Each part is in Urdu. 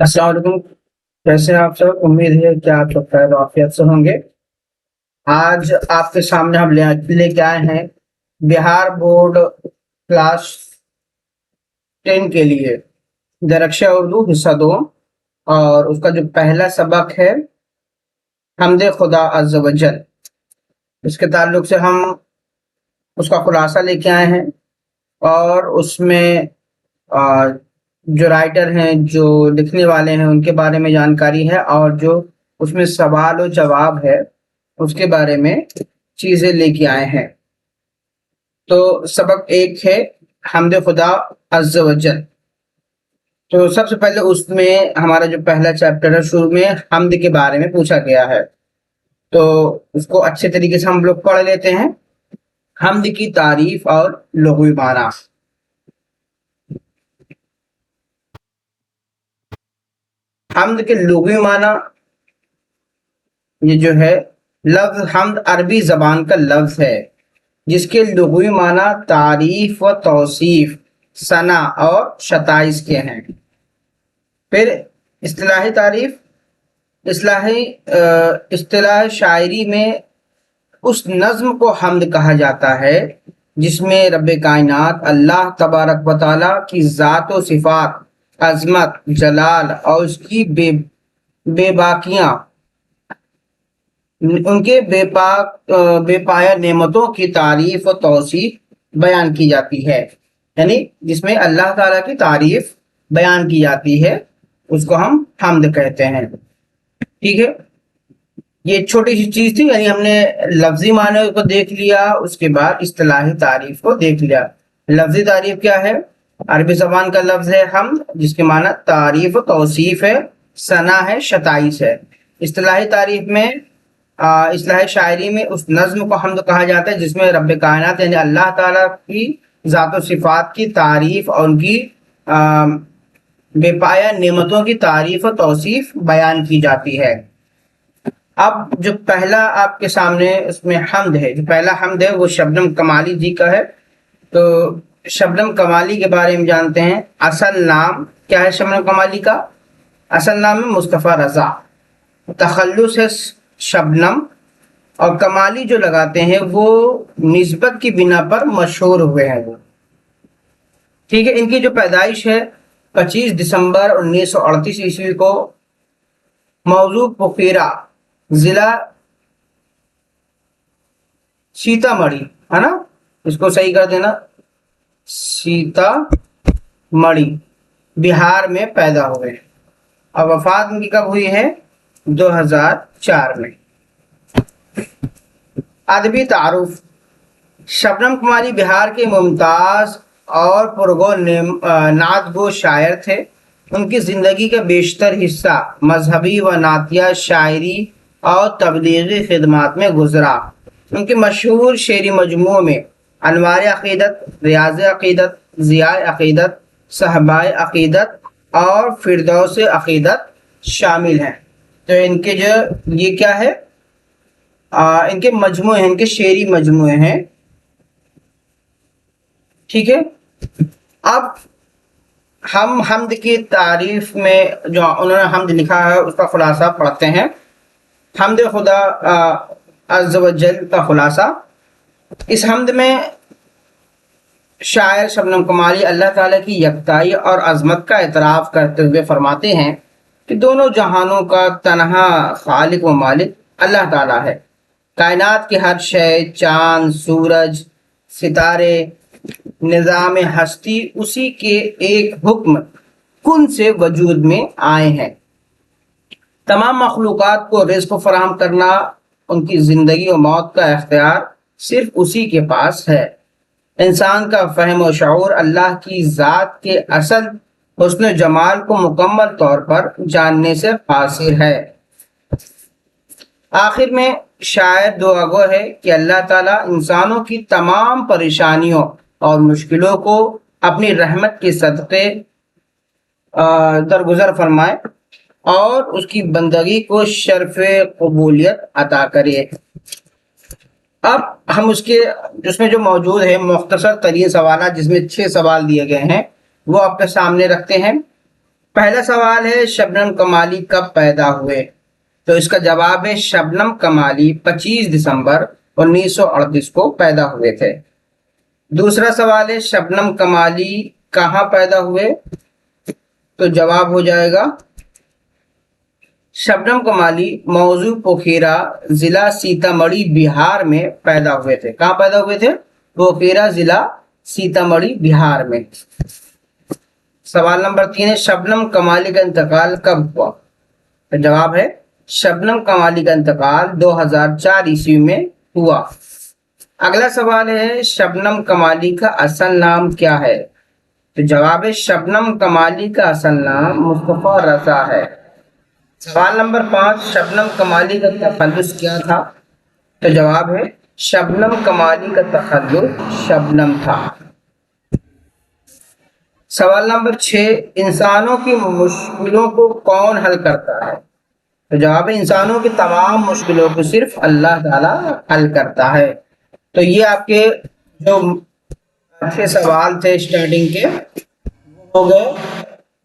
السلام علیکم. کیسے ہیں آپ سب؟ امید ہے کہ آپ سب خیر و عافیت سے ہوں گے. آج آپ کے سامنے ہم لے کے آئے ہیں بہار بورڈ کلاس 10 کے لیے درخشہ اردو حصہ 2، اور اس کا جو پہلا سبق ہے حمد خدا عز و جل. اس کے تعلق سے ہم اس کا خلاصہ لے کے آئے ہیں، اور اس میں جو رائٹر ہیں، جو لکھنے والے ہیں، ان کے بارے میں جانکاری ہے، اور جو اس میں سوال و جواب ہے اس کے بارے میں چیزیں لے کے آئے ہیں. تو سبق 1 ہے حمد خدا عز و جل. تو سب سے پہلے اس میں ہمارا جو پہلا چیپٹر ہے، شروع میں حمد کے بارے میں پوچھا گیا ہے، تو اس کو اچھے طریقے سے ہم لوگ پڑھ لیتے ہیں. حمد کی تعریف اور لغوی معنی. حمد کے لغوی معنی، یہ جو ہے لفظ حمد عربی زبان کا لفظ ہے جس کے لغوی معنی تعریف و توصیف، ثنا اور ستائش کے ہیں. پھر اصطلاحی تعریف، اصطلاح شاعری میں اس نظم کو حمد کہا جاتا ہے جس میں رب کائنات اللہ تبارک و تعالیٰ کی ذات و صفات، عظمت، جلال اور اس کی بے باکیاں، ان کے بے پایہ نعمتوں کی تعریف و توصیف بیان کی جاتی ہے. یعنی جس میں اللہ تعالیٰ کی تعریف بیان کی جاتی ہے اس کو ہم حمد کہتے ہیں. ٹھیک ہے، یہ چھوٹی سی چیز تھی. یعنی ہم نے لفظی معنی کو دیکھ لیا، اس کے بعد اصطلاحی تعریف کو دیکھ لیا. لفظی تعریف کیا ہے؟ عربی زبان کا لفظ ہے حمد، جس کے معنی تعریف و توصیف ہے، ثنا ہے، ستائش ہے. اصطلاحی تعریف میں اصطلاح شاعری میں اس نظم کو حمد کہا جاتا ہے جس میں رب کائنات یعنی اللہ تعالیٰ کی ذات و صفات کی تعریف اور ان کی بے پایہ نعمتوں کی تعریف و توصیف بیان کی جاتی ہے. اب جو پہلا آپ کے سامنے اس میں حمد ہے، جو پہلا حمد ہے وہ شبنم کمالی جی کا ہے. تو شبنم کمالی کے بارے میں جانتے ہیں. اصل نام کیا ہے شبنم کمالی کا؟ اصل نام ہے مصطفیٰ رضا، تخلص ہے شبنم، اور کمالی جو لگاتے ہیں وہ نسبت کی بنا پر مشہور ہوئے ہیں وہ. ٹھیک ہے، ان کی جو پیدائش ہے 25 دسمبر 1938 عیسوی کو موضوع پوکھیرا، ضلع سیتا مڑھی، ہے نا، اس کو صحیح کر دینا، سیتا مڑھی، بہار میں پیدا ہوئے. اور وفات ان کی کب ہوئی ہے؟ 2004 میں. ادبی تعارف، شبنم کماری بہار کے ممتاز اور پرگو نعت گو شاعر تھے. ان کی زندگی کا بیشتر حصہ مذہبی و نعتیہ شاعری اور تبلیغی خدمات میں گزرا. ان کے مشہور شعری مجموعوں میں انوار عقیدت، ریاض عقیدت، ضیاء عقیدت، صحبائے عقیدت اور فردوس عقیدت شامل ہیں. تو ان کے جو یہ کیا ہے، ان کے مجموعے ہیں، ان کے شعری مجموعے ہیں. ٹھیک ہے، اب ہم حمد کی تعریف میں جو انہوں نے حمد لکھا ہے اس کا خلاصہ پڑھتے ہیں. حمد خدا عز و جل کا خلاصہ. اس حمد میں شاعر شبنم کماری اللہ تعالیٰ کی یکتائی اور عظمت کا اعتراف کرتے ہوئے فرماتے ہیں کہ دونوں جہانوں کا تنہا خالق و مالک اللہ تعالیٰ ہے. کائنات کی ہر شے، چاند، سورج، ستارے، نظام ہستی اسی کے ایک حکم کن سے وجود میں آئے ہیں. تمام مخلوقات کو رزق فراہم کرنا، ان کی زندگی و موت کا اختیار صرف اسی کے پاس ہے. انسان کا فہم و شعور اللہ کی ذات کے اصل حسن و جمال کو مکمل طور پر جاننے سے قاصر ہے. آخر میں شاعر دعا گو ہے کہ اللہ تعالیٰ انسانوں کی تمام پریشانیوں اور مشکلوں کو اپنی رحمت کے صدقے درگزر فرمائے اور اس کی بندگی کو شرف قبولیت عطا کرے. اب ہم اس میں جو موجود ہے مختصر ترین سوالات، جس میں 6 سوال دیے گئے ہیں، وہ آپ کے سامنے رکھتے ہیں. پہلا سوال ہے شبنم کمالی کب پیدا ہوئے؟ تو اس کا جواب ہے شبنم کمالی 25 دسمبر 1938 کو پیدا ہوئے تھے۔ دوسرا سوال ہے شبنم کمالی کہاں پیدا ہوئے؟ تو جواب ہو جائے گا شبنم کمالی موضوع پوکھیرا ضلع سیتامڑھی بہار میں پیدا ہوئے تھے۔ کہاں پیدا ہوئے تھے؟ پوکھیرا ضلع سیتامڑھی بہار میں۔ سوال نمبر 3 ہے شبنم کمالی کا انتقال کب ہوا؟ تو جواب ہے شبنم کمالی کا انتقال 2004 عیسوی میں ہوا۔ اگلا سوال ہے شبنم کمالی کا اصل نام کیا ہے؟ تو جواب ہے شبنم کمالی کا اصل نام مصطفیٰ رضا ہے۔ سوال نمبر 5 شبنم کمالی کا تخلص کیا تھا؟ تو جواب ہے شبنم کمالی کا تخلص شبنم تھا۔ سوال نمبر 6 انسانوں کی مشکلوں کو کون حل کرتا ہے؟ تو جواب ہے انسانوں کی تمام مشکلوں کو صرف اللہ تعالیٰ حل کرتا ہے۔ تو یہ آپ کے جو 6 سوال تھے اسٹارٹنگ کے ہو گئے،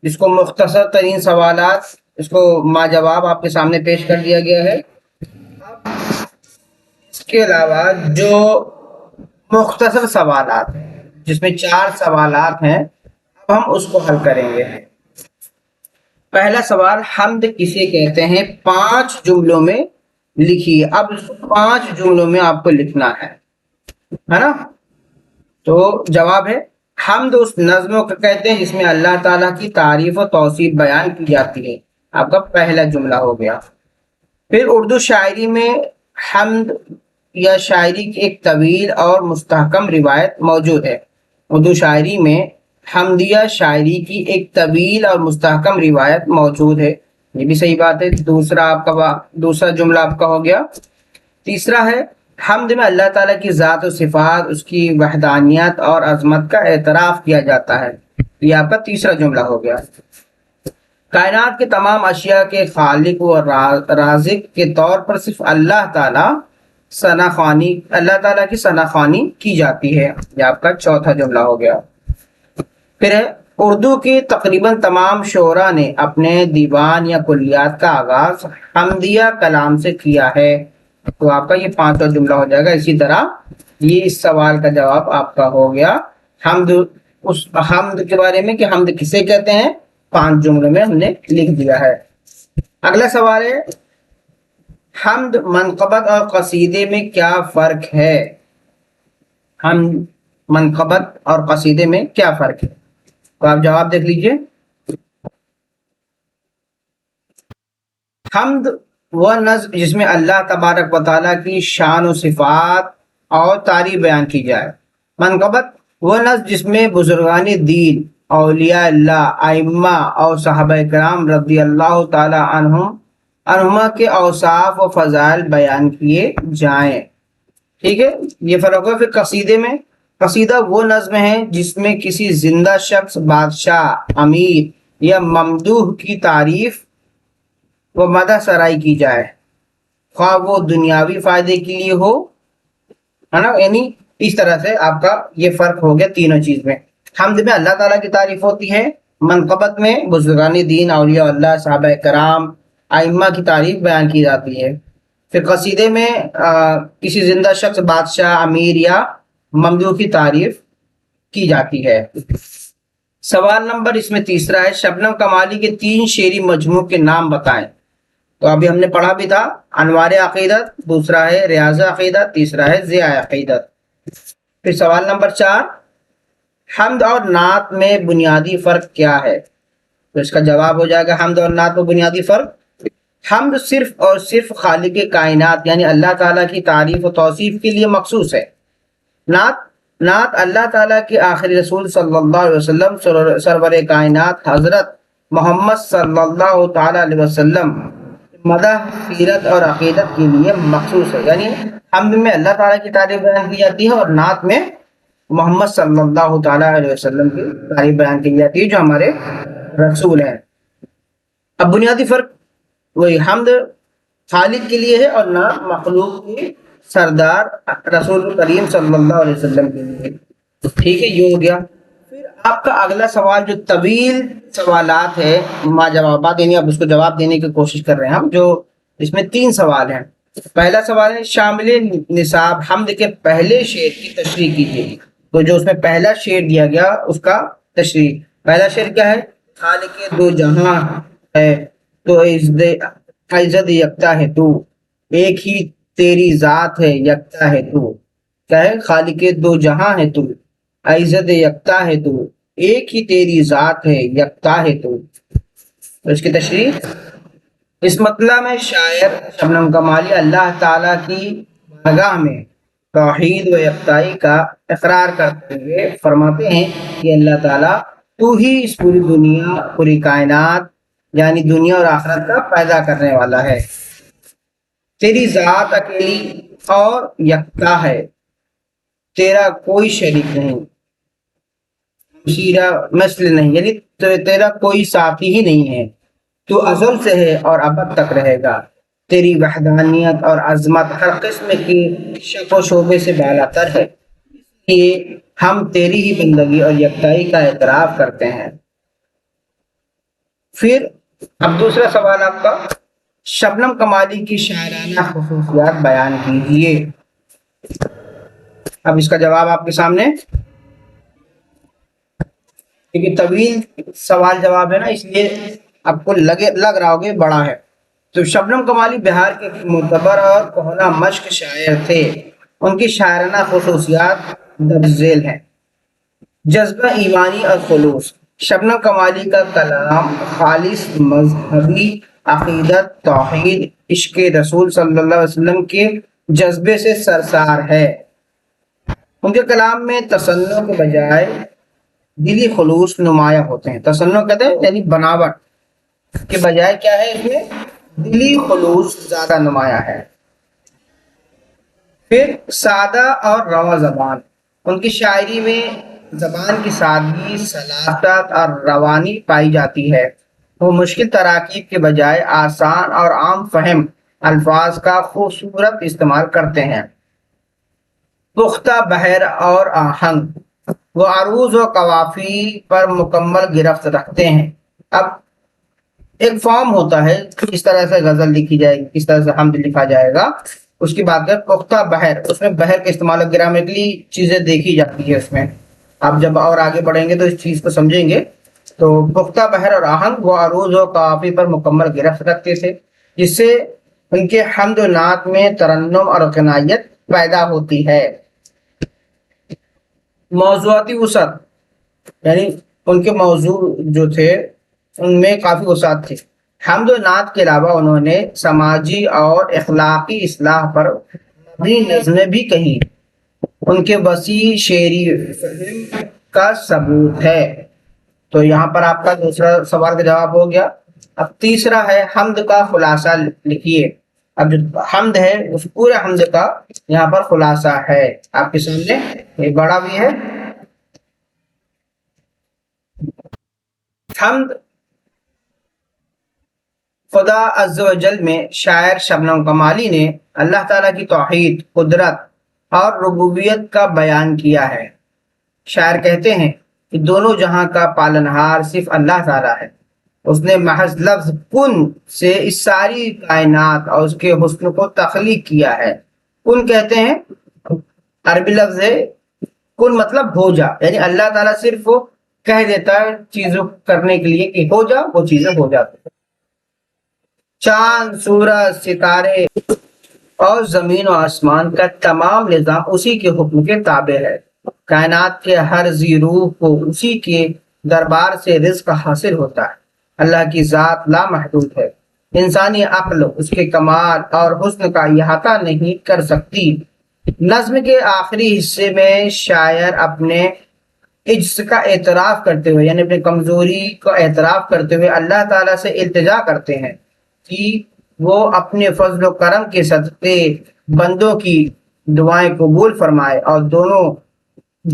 اس کو مختصر ترین سوالات اس کو ما جواب آپ کے سامنے پیش کر دیا گیا ہے۔ اب اس کے علاوہ جو مختصر سوالات ہیں جس میں 4 سوالات ہیں، اب ہم اس کو حل کریں گے۔ پہلا سوال حمد کسے کہتے ہیں؟ 5 جملوں میں لکھیے۔ اب اس کو 5 جملوں میں آپ کو لکھنا ہے نا؟ تو جواب ہے حمد اس نظموں کو کہتے ہیں جس میں اللہ تعالیٰ کی تعریف و توصیف بیان کی جاتی ہے۔ آپ کا پہلا جملہ ہو گیا۔ پھر اردو شاعری میں حمد یا شاعری کی ایک طویل اور مستحکم روایت موجود ہے۔ اردو شاعری میں حمدیہ شاعری کی ایک طویل اور مستحکم روایت موجود ہے، یہ بھی صحیح بات ہے۔ دوسرا جملہ آپ کا ہو گیا۔ تیسرا ہے حمد میں اللہ تعالیٰ کی ذات و صفات، اس کی وحدانیت اور عظمت کا اعتراف کیا جاتا ہے، یہ آپ کا تیسرا جملہ ہو گیا۔ کائنات کے تمام اشیاء کے خالق و رازق کے طور پر صرف اللہ تعالیٰ کی ثناخوانی کی جاتی ہے، یہ آپ کا چوتھا جملہ ہو گیا۔ پھر ہے اردو کی تقریباً تمام شعراء نے اپنے دیوان یا کلیات کا آغاز حمدیہ کلام سے کیا ہے، تو آپ کا یہ 5واں جملہ ہو جائے گا۔ اسی طرح یہ اس سوال کا جواب آپ کا ہو گیا حمد کے بارے میں کہ حمد کسے کہتے ہیں، 5 جملوں میں ہم نے لکھ دیا ہے۔ اگلا سوال ہے حمد منقبت اور قصیدے میں کیا فرق ہے؟ حمد منقبت اور قصیدے میں کیا فرق ہے؟ تو آپ جواب دیکھ لیجئے۔ حمد وہ نظم جس میں اللہ تبارک و تعالیٰ کی شان و صفات اور تعریف بیان کی جائے۔ منقبت وہ نظم جس میں بزرگان دین، اولیاء اللہ، ائمہ اور صحابہ کرام رضی اللہ تعالی عنہما کے اوصاف و فضائل بیان کیے جائیں۔ ٹھیک ہے، یہ فرق ہے۔ پھر قصیدے میں، قصیدہ وہ نظم ہے جس میں کسی زندہ شخص، بادشاہ، امیر یا ممدوح کی تعریف و مدح سرائی کی جائے، خواہ وہ دنیاوی فائدے کے لیے ہو، ہے نا؟ یعنی اس طرح سے آپ کا یہ فرق ہو گیا تینوں چیز میں۔ حمد میں اللہ تعالیٰ کی تعریف ہوتی ہے، منقبت میں بزرگان دین، اولیاء اللہ، صحابہ کرام، ائمہ کی تعریف بیان کی جاتی ہے۔ پھر قصیدے میں کسی زندہ شخص، بادشاہ، امیر یا ممدوح کی تعریف کی جاتی ہے۔ سوال نمبر اس میں تیسرا ہے شبنم کمالی کے 3 شعری مجموع کے نام بتائیں۔ تو ابھی ہم نے پڑھا بھی تھا، انوار عقیدت، دوسرا ہے ریاض عقیدت، تیسرا ہے ضیاء عقیدت۔ پھر سوال نمبر 4 حمد اور نعت میں بنیادی فرق کیا ہے؟ تو اس کا جواب ہو جائے گا حمد اور نعت میں بنیادی فرق، حمد صرف اور صرف خالق کائنات یعنی اللہ تعالیٰ کی تعریف و توصیف کے لیے مخصوص ہے۔ نعت اللہ تعالیٰ کے آخری رسول صلی اللہ علیہ وسلم، سرور کائنات حضرت محمد صلی اللہ تعالیٰ علیہ وسلم مدح، سیرت اور عقیدت کے لیے مخصوص ہے۔ یعنی حمد میں اللہ تعالیٰ کی تعریف بیان کی جاتی ہے اور نعت میں محمد صلی اللہ تعالیٰ علیہ وسلم کی تعریف بیان کی جاتی ہے جو ہمارے رسول ہیں۔ اب بنیادی فرق وہی، حمد خالق کے لیے ہے اور نعت مخلوق کی سردار رسول کریم صلی اللہ علیہ وسلم کے لیے۔ ٹھیک ہے، یہ ہو گیا۔ پھر آپ کا اگلا سوال جو طویل سوالات ہے ما جوابات، یعنی اب اس کو جواب دینے کی کوشش کر رہے ہیں ہم، جو اس میں 3 سوال ہیں۔ پہلا سوال ہے شامل نصاب حمد کے پہلے شعر کی تشریح کیجیے۔ تو جو اس میں پہلا شعر دیا گیا اس کا تشریح، پہلا شعر کیا ہے؟ خالق دو جہاں ہے تو عزت یکتا ہے تو، ایک ہی تیری ذات ہے یکتا ہے تو، کیا ہے؟ خالق دو جہاں ہے تو، عزت یکتا ہے تو، ایک ہی تیری ذات ہے یکتا ہے تو۔ اس کی تشریح، اس مطلع میں شاعر شبنم کمالی اللہ تعالیٰ کی بارگاہ میں توحید و یکتائی کا اقرار کرتے ہوئے فرماتے ہیں کہ اللہ تعالیٰ تو ہی اس پوری دنیا، پوری کائنات یعنی دنیا اور آخرت کا پیدا کرنے والا ہے، تیری ذات اکیلی اور یکتا ہے، تیرا کوئی شریک نہیں، شیرہ مثل نہیں، یعنی تیرا کوئی ساتھی ہی نہیں ہے، تو ازل سے ہے اور ابد تک رہے گا، تیری وحدانیت اور عظمت ہر قسم کی شک و شعبے سے بالا تر ہے، اس لیے ہم تیری ہی بندگی اور یکتائی کا اعتراف کرتے ہیں۔ پھر اب دوسرا سوال آپ کا، شبنم کمالی کی شاعرانہ خصوصیات بیان کیجیے۔ اب اس کا جواب آپ کے سامنے، کیونکہ طویل سوال جواب ہے نا، اس لیے آپ کو لگ رہا ہوگا بڑا ہے۔ تو شبنم کمالی بہار کے معتبر اور کہنہ مشق شاعر تھے۔ ان کی شاعرانہ خصوصیات درج ذیل ہیں۔ جذبہ ایمانی اور خلوص، شبنم کمالی کا کلام خالص مذہبی عقیدت، توحید، عشق رسول صلی اللہ علیہ وسلم کے جذبے سے سرشار ہے۔ ان کے کلام میں تصنع کے بجائے دلی خلوص نمایاں ہوتے ہیں۔ تصنع کہتے ہیں یعنی بناوٹ کے بجائے کیا ہے، اس میں دلی خلوص زیادہ نمایاں ہے۔ پھر سادہ اور رواں زبان، ان کی شاعری میں زبان کی سادگی، سلاست اور روانی پائی جاتی ہے۔ وہ مشکل تراکیب کے بجائے آسان اور عام فہم الفاظ کا خوبصورت استعمال کرتے ہیں۔ پختہ بحر اور آہنگ، وہ عروض و قوافی پر مکمل گرفت رکھتے ہیں۔ اب ایک فارم ہوتا ہے کس طرح سے غزل لکھی جائے گی، کس طرح سے حمد لکھا جائے گا، اس کی بات ہے۔ پختہ بحر، اس میں بحر کا استعمال، گرامیٹلی چیزیں دیکھی جاتی ہے اس میں، آپ جب اور آگے بڑھیں گے تو اس چیز کو سمجھیں گے۔ تو پختہ بحر اور آہنگ، وہ عروض و قوافی پر مکمل گرفت رکھتے تھے، جس سے ان کے حمد و نعت میں ترنم اور غنائیت پیدا ہوتی ہے۔ موضوعاتی وسعت، یعنی ان کے موضوع جو تھے ان میں کافی وسعت تھی۔ حمد و نعت کے علاوہ انہوں نے سماجی اور اخلاقی اصلاح پر مبنی نظمیں بھی کہیں۔ ان کے وسیع شعری فہم کا ثبوت ہے۔ تو یہاں پر آپ کا دوسرا سوال کا جواب ہو گیا۔ اب تیسرا ہے حمد کا خلاصہ لکھیے۔ اب جو حمد ہے اس پورے حمد کا یہاں پر خلاصہ ہے آپ کے سامنے، یہ بڑا بھی ہے۔ حمد خدا عز و جل میں شاعر شبنم کمالی نے اللہ تعالیٰ کی توحید، قدرت اور ربوبیت کا بیان کیا ہے۔ شاعر کہتے ہیں کہ دونوں جہاں کا پالنہار صرف اللہ تعالیٰ ہے۔ اس نے محض لفظ کن سے اس ساری کائنات اور اس کے حسن کو تخلیق کیا ہے۔ کن کہتے ہیں، عربی لفظ ہے کن، مطلب ہو جا، یعنی اللہ تعالیٰ صرف وہ کہہ دیتا ہے چیزوں کرنے کے لیے کہ ہو جا، وہ چیزیں ہو جاتی ہیں۔ چاند، سورج، ستارے اور زمین و آسمان کا تمام نظام اسی کے حکم کے تابع ہے۔ کائنات کے ہر ذی روح کو اسی کے دربار سے رزق حاصل ہوتا ہے۔ اللہ کی ذات لامحدود ہے، انسانی عقل اس کے کمال اور حسن کا احاطہ نہیں کر سکتی۔ نظم کے آخری حصے میں شاعر اپنے عجز کا اعتراف کرتے ہوئے، یعنی اپنی کمزوری کا اعتراف کرتے ہوئے اللہ تعالیٰ سے التجا کرتے ہیں کہ وہ اپنے فضل و کرم کے صدقے بندوں کی دعائیں قبول فرمائے اور دونوں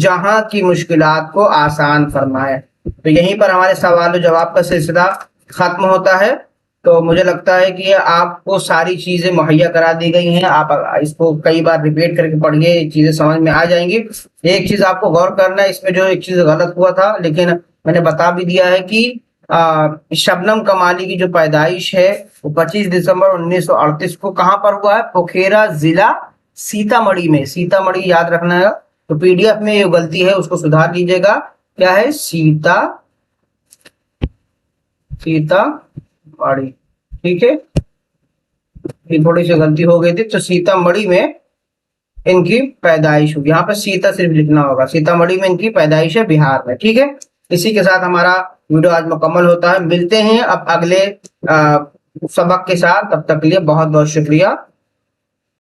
جہاں کی مشکلات کو آسان فرمائے۔ تو یہیں پر ہمارے سوال و جواب کا سلسلہ ختم ہوتا ہے۔ تو مجھے لگتا ہے کہ آپ کو ساری چیزیں مہیا کرا دی گئی ہیں. آپ اس کو کئی بار ریپیٹ کر کے پڑھیے, چیزیں سمجھ میں آ جائیں گی. ایک چیز آپ کو غور کرنا ہے اس میں, جو ایک چیز غلط ہوا تھا لیکن میں نے بتا بھی دیا ہے کہ شبنم کمالی کی جو پیدائش ہے وہ 25 دسمبر 1938 کو کہاں پر ہوا ہے؟ پوکھیرا ضلع سیتامڑھی میں. سیتامڑھی یاد رکھنا ہے. تو پی ڈی ایف میں یہ غلطی ہے, اس کو سدھار لیجیے گا. کیا ہے؟ سیتامڑھی. ٹھیک ہے, یہ تھوڑی سی غلطی ہو گئی تھی. تو سیتامڑھی میں ان کی پیدائش ہوگی. یہاں پہ سیتا صرف لکھنا ہوگا. سیتامڑھی میں ان کی پیدائش ہے, بہار میں. ٹھیک ہے, اسی کے ساتھ ہمارا ویڈیو آج مکمل ہوتا ہے. ملتے ہیں اب اگلے سبق کے ساتھ. تب تک کے لیے بہت بہت شکریہ.